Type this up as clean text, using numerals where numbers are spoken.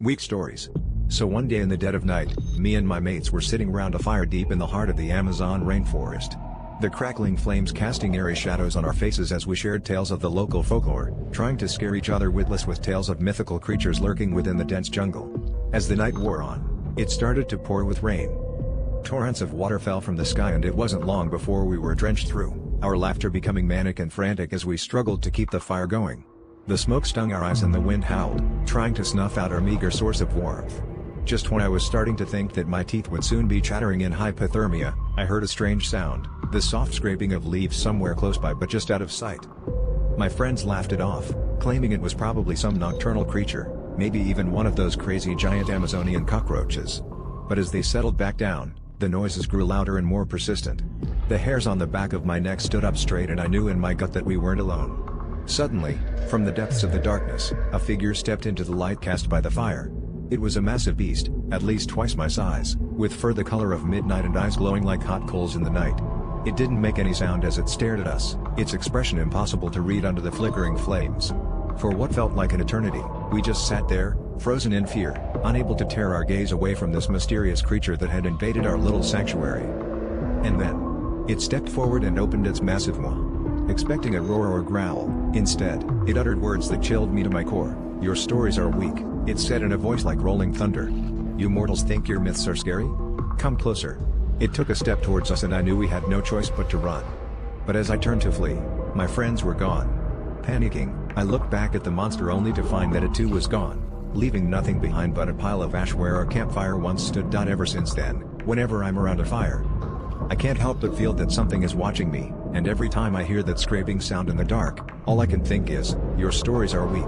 Weak stories. So one day in the dead of night, me and my mates were sitting round a fire deep in the heart of the Amazon rainforest. The crackling flames casting eerie shadows on our faces as we shared tales of the local folklore, trying to scare each other witless with tales of mythical creatures lurking within the dense jungle. As the night wore on, it started to pour with rain. Torrents of water fell from the sky and it wasn't long before we were drenched through, our laughter becoming manic and frantic as we struggled to keep the fire going. The smoke stung our eyes and the wind howled, trying to snuff out our meager source of warmth. Just when I was starting to think that my teeth would soon be chattering in hypothermia, I heard a strange sound, the soft scraping of leaves somewhere close by but just out of sight. My friends laughed it off, claiming it was probably some nocturnal creature, maybe even one of those crazy giant Amazonian cockroaches. But as they settled back down, the noises grew louder and more persistent. The hairs on the back of my neck stood up straight and I knew in my gut that we weren't alone. Suddenly, from the depths of the darkness, a figure stepped into the light cast by the fire. It was a massive beast, at least twice my size, with fur the color of midnight and eyes glowing like hot coals in the night. It didn't make any sound as it stared at us, its expression impossible to read under the flickering flames. For what felt like an eternity, we just sat there, frozen in fear, unable to tear our gaze away from this mysterious creature that had invaded our little sanctuary. And then, it stepped forward and opened its massive maw. Expecting a roar or growl, instead, it uttered words that chilled me to my core. "Your stories are weak," it said in a voice like rolling thunder. "You mortals think your myths are scary? Come closer." It took a step towards us and I knew we had no choice but to run. But as I turned to flee, my friends were gone. Panicking, I looked back at the monster only to find that it too was gone, leaving nothing behind but a pile of ash where our campfire once stood. Ever since then, whenever I'm around a fire, I can't help but feel that something is watching me, and every time I hear that scraping sound in the dark, all I can think is, your stories are weak.